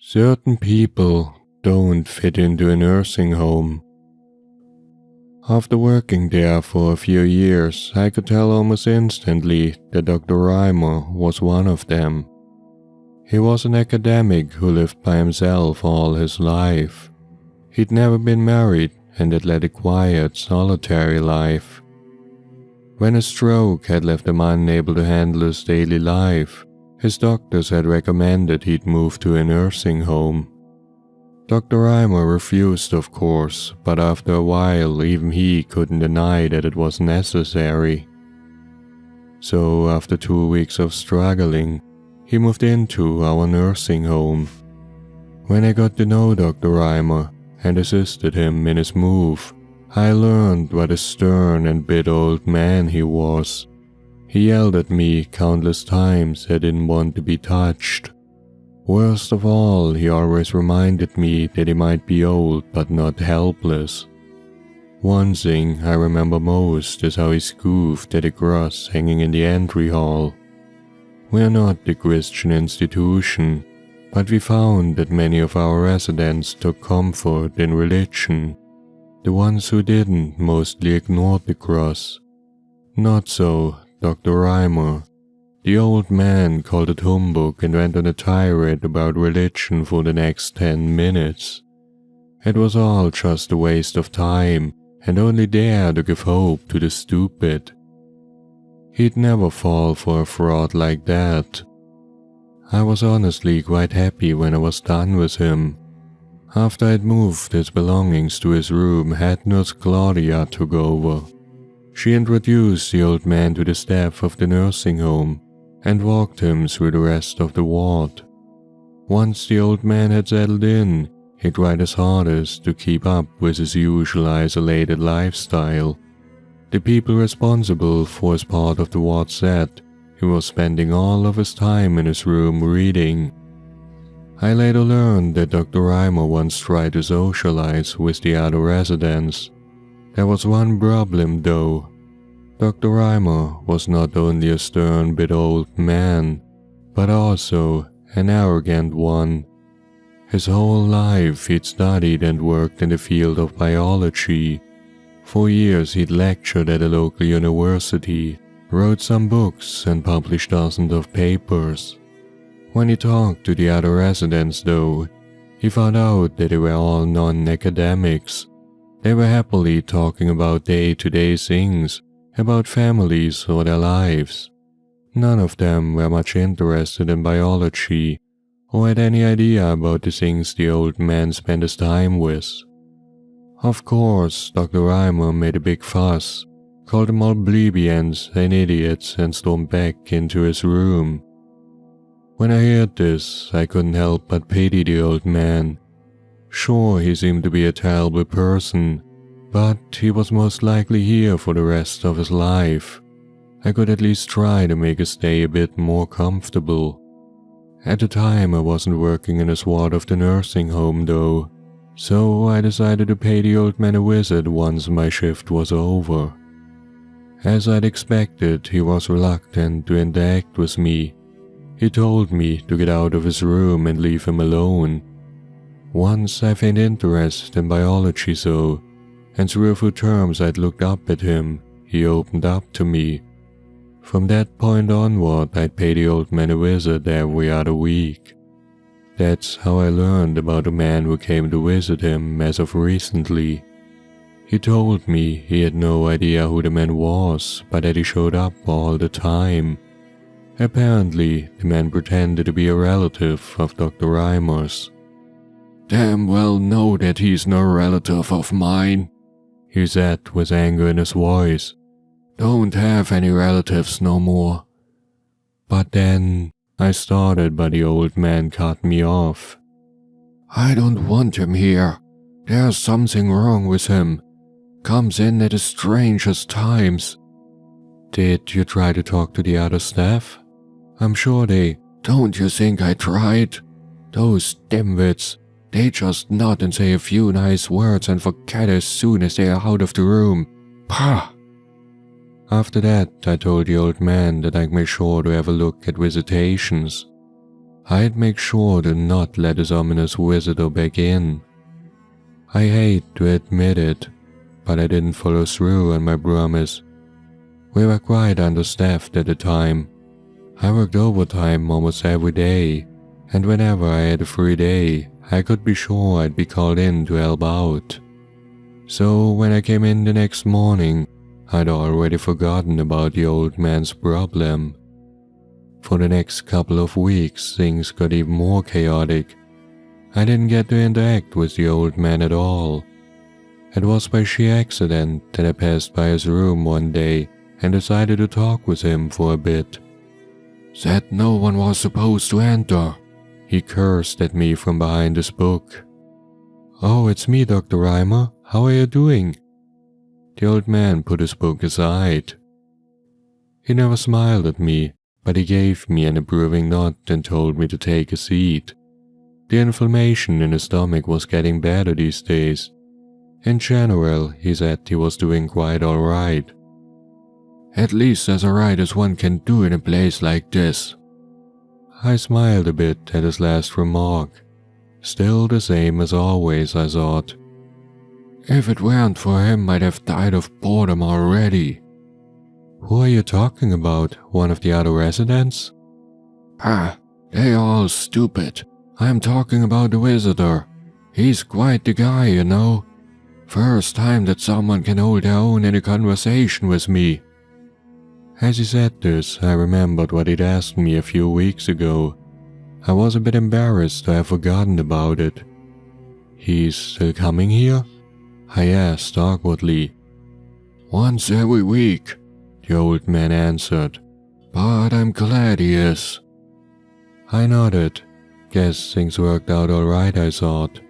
Certain people don't fit into a nursing home. After working there for a few years, I could tell almost instantly that Dr. Reimer was one of them. He was an academic who lived by himself all his life. He'd never been married and had led a quiet, solitary life. When a stroke had left him unable to handle his daily life, his doctors had recommended he'd move to a nursing home. Dr. Reimer refused, of course, but after a while even he couldn't deny that it was necessary. So after 2 weeks of struggling, he moved into our nursing home. When I got to know Dr. Reimer and assisted him in his move, I learned what a stern and bitter old man he was. He yelled at me countless times I didn't want to be touched. Worst of all, he always reminded me that he might be old but not helpless. One thing I remember most is how he scoffed at a cross hanging in the entry hall. We're not the Christian institution, but we found that many of our residents took comfort in religion. The ones who didn't mostly ignored the cross. Not so Dr. Reimer. The old man called it humbug and went on a tirade about religion for the next 10 minutes. It was all just a waste of time and only there to give hope to the stupid. He'd never fall for a fraud like that. I was honestly quite happy when I was done with him. After I'd moved his belongings to his room, head nurse Claudia took over. She introduced the old man to the staff of the nursing home and walked him through the rest of the ward. Once the old man had settled in, he tried his hardest to keep up with his usual isolated lifestyle. The people responsible for his part of the ward said he was spending all of his time in his room reading. I later learned that Dr. Reimer once tried to socialize with the other residents. There was one problem though. Dr. Reimer was not only a stern bit old man, but also an arrogant one. His whole life he'd studied and worked in the field of biology. For years he'd lectured at a local university, wrote some books and published dozens of papers. When he talked to the other residents though, he found out that they were all non-academics. They were happily talking about day-to-day things, about families or their lives. None of them were much interested in biology or had any idea about the things the old man spent his time with. Of course, Dr. Reimer made a big fuss, called them all plebeians and idiots and stormed back into his room. When I heard this, I couldn't help but pity the old man. Sure, he seemed to be a terrible person, but he was most likely here for the rest of his life. I could at least try to make his stay a bit more comfortable. At the time I wasn't working in a ward of the nursing home though, so I decided to pay the old man a visit once my shift was over. As I'd expected, he was reluctant to interact with me. He told me to get out of his room and leave him alone. Once I feigned interest in biology though, and through a few terms I'd looked up at him, he opened up to me. From that point onward, I'd pay the old man a visit every other week. That's how I learned about the man who came to visit him as of recently. He told me he had no idea who the man was, but that he showed up all the time. Apparently, the man pretended to be a relative of Dr. Reimer's. "Damn well know that he's no relative of mine," he said with anger in his voice. "Don't have any relatives no more." But then I started, but the old man cut me off. "I don't want him here. There's something wrong with him. Comes in at the strangest times." "Did you try to talk to the other staff?" "I'm sure they—" "Don't you think I tried? Those dimwits, they just nod and say a few nice words and forget as soon as they are out of the room. Pah!" After that, I told the old man that I'd make sure to have a look at visitations. I'd make sure to not let this ominous visitor back in. I hate to admit it, but I didn't follow through on my promise. We were quite understaffed at the time. I worked overtime almost every day, and whenever I had a free day, I could be sure I'd be called in to help out. So when I came in the next morning, I'd already forgotten about the old man's problem. For the next couple of weeks, things got even more chaotic. I didn't get to interact with the old man at all. It was by sheer accident that I passed by his room one day and decided to talk with him for a bit. "Said no one was supposed to enter," he cursed at me from behind his book. "Oh, it's me, Dr. Reimer. How are you doing?" The old man put his book aside. He never smiled at me, but he gave me an approving nod and told me to take a seat. The inflammation in his stomach was getting better these days. In general, he said he was doing quite alright. "At least as alright as one can do in a place like this." I smiled a bit at his last remark. Still the same as always, I thought. If it weren't for him, I'd have died of boredom already. "Who are you talking about? One of the other residents?" They're all stupid. I'm talking about the visitor. He's quite the guy, you know. First time that someone can hold their own in a conversation with me." As he said this, I remembered what he'd asked me a few weeks ago. I was a bit embarrassed to have forgotten about it. "He's still coming here?" I asked awkwardly. "Once every week," the old man answered. "But I'm glad he is." I nodded. Guess things worked out alright, I thought.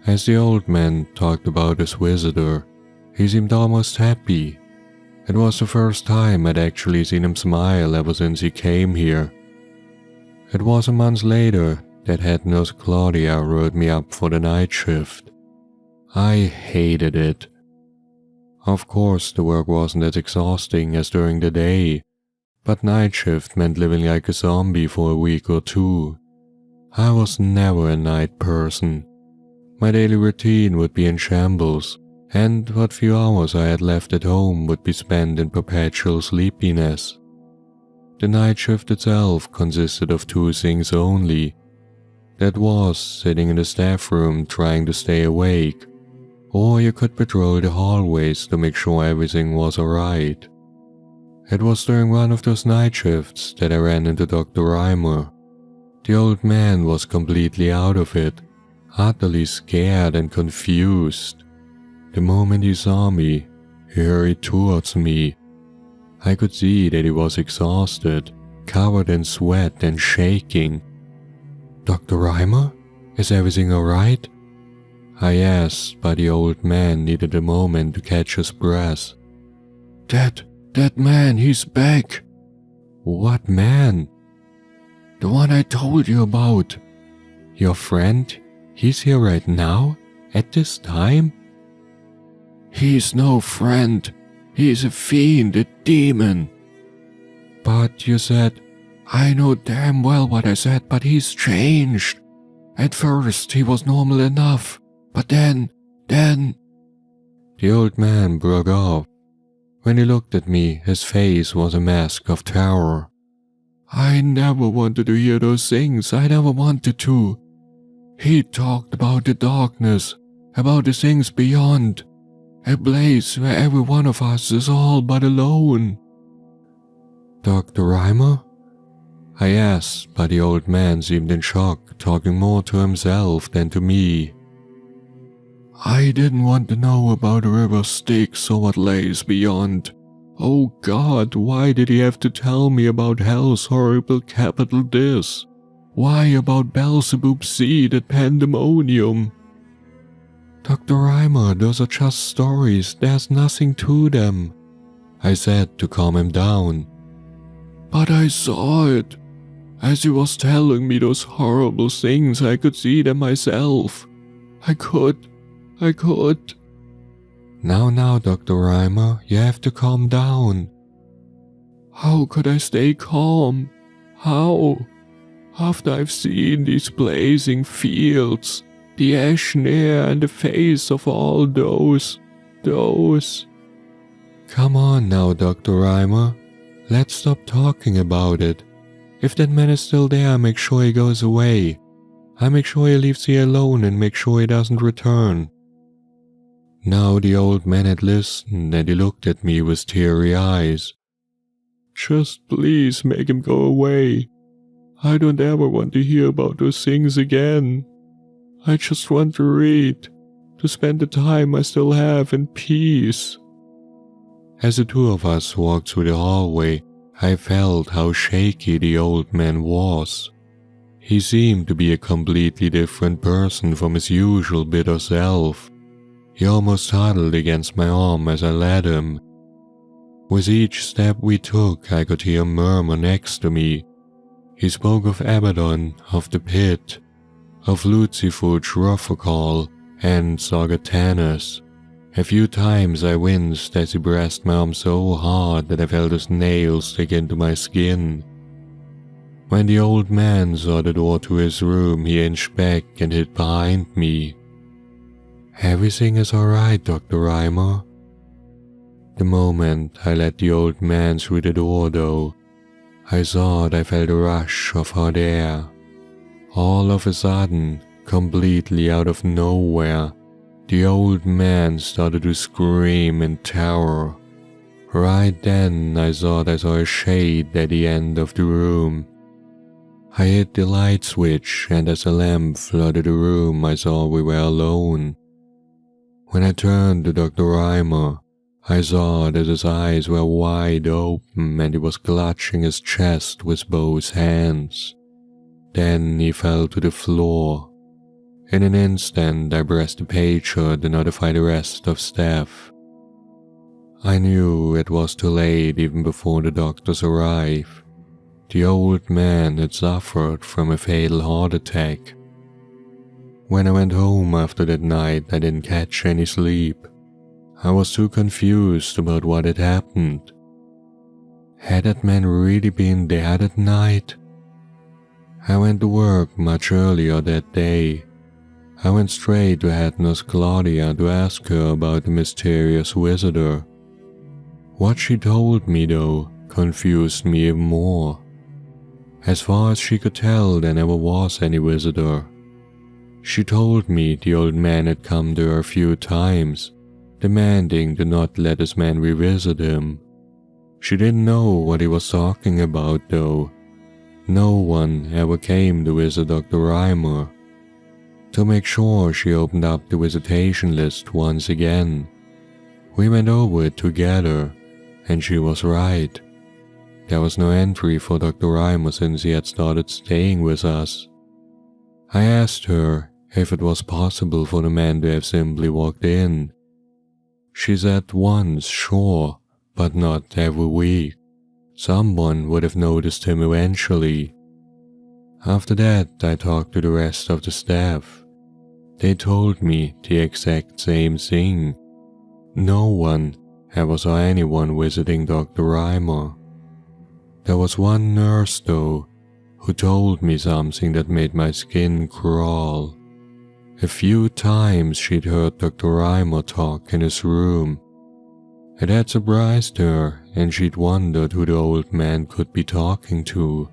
As the old man talked about his visitor, he seemed almost happy. It was the first time I'd actually seen him smile ever since he came here. It was a month later that head nurse Claudia wrote me up for the night shift. I hated it. Of course, the work wasn't as exhausting as during the day, but night shift meant living like a zombie for a week or two. I was never a night person. My daily routine would be in shambles, and what few hours I had left at home would be spent in perpetual sleepiness. The night shift itself consisted of two things only. That was sitting in the staff room trying to stay awake, or you could patrol the hallways to make sure everything was alright. It was during one of those night shifts that I ran into Dr. Reimer. The old man was completely out of it, utterly scared and confused. The moment he saw me, he hurried towards me. I could see that he was exhausted, covered in sweat and shaking. "Dr. Reimer, is everything alright?" I asked, but the old man needed a moment to catch his breath. That man, he's back." "What man?" "The one I told you about." "Your friend? He's here right now? At this time?" "He's no friend. He's a fiend, a demon." "But you said—" "I know damn well what I said, but he's changed. At first he was normal enough, but then... The old man broke off. When he looked at me, his face was a mask of terror. "I never wanted to hear those things, I never wanted to. He talked about the darkness, about the things beyond, a place where every one of us is all but alone." "Dr. Reimer?" I asked, but the old man seemed in shock, talking more to himself than to me. "I didn't want to know about the river Styx or what lays beyond. Oh God, why did he have to tell me about hell's horrible capital this? Why about Beelzebub's seed at Pandemonium?" "Dr. Reimer, those are just stories, there's nothing to them," I said to calm him down. "But I saw it. As he was telling me those horrible things, I could see them myself. I could. Now, Dr. Reimer, you have to calm down." "How could I stay calm? How?" After I've seen these blazing fields, the ashen air and the face of all those. Come on now, Dr. Reimer. Let's stop talking about it. If that man is still there, make sure he goes away. I make sure he leaves here alone and make sure he doesn't return. Now the old man had listened and he looked at me with teary eyes. Just please make him go away. I don't ever want to hear about those things again. I just want to read, to spend the time I still have in peace. As the two of us walked through the hallway, I felt how shaky the old man was. He seemed to be a completely different person from his usual bitter self. He almost huddled against my arm as I led him. With each step we took, I could hear a murmur next to me. He spoke of Abaddon, of the pit, of Lucifuge Rofocall, and Sargatanas. A few times I winced as he pressed my arm so hard that I felt his nails stick into my skin. When the old man saw the door to his room, he inched back and hid behind me. Everything is alright, Dr. Reimer. The moment I let the old man through the door though, I thought I felt a rush of hot air. All of a sudden, completely out of nowhere, the old man started to scream in terror. Right then I thought I saw a shade at the end of the room. I hit the light switch and as a lamp flooded the room I saw we were alone. When I turned to Dr. Reimer, I saw that his eyes were wide open and he was clutching his chest with both hands. Then he fell to the floor. In an instant I pressed the pager to notify the rest of staff. I knew it was too late even before the doctors arrived. The old man had suffered from a fatal heart attack. When I went home after that night, I didn't catch any sleep. I was too confused about what had happened. Had that man really been there that night? I went to work much earlier that day. I went straight to head nurse Claudia to ask her about the mysterious visitor. What she told me, though, confused me even more. As far as she could tell, there never was any visitor. She told me the old man had come to her a few times, demanding to not let this man revisit him. She didn't know what he was talking about, though. No one ever came to visit Dr. Reimer. To make sure, she opened up the visitation list once again. We went over it together, and she was right. There was no entry for Dr. Reimer since he had started staying with us. I asked her if it was possible for the man to have simply walked in. She said once, sure, but not every week. Someone would have noticed him eventually. After that, I talked to the rest of the staff. They told me the exact same thing. No one ever saw anyone visiting Dr. Reimer. There was one nurse, though, who told me something that made my skin crawl. A few times she'd heard Dr. Reimer talk in his room. It had surprised her, and she'd wondered who the old man could be talking to.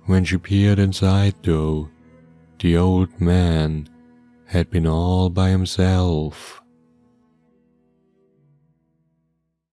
When she peered inside, though, the old man had been all by himself.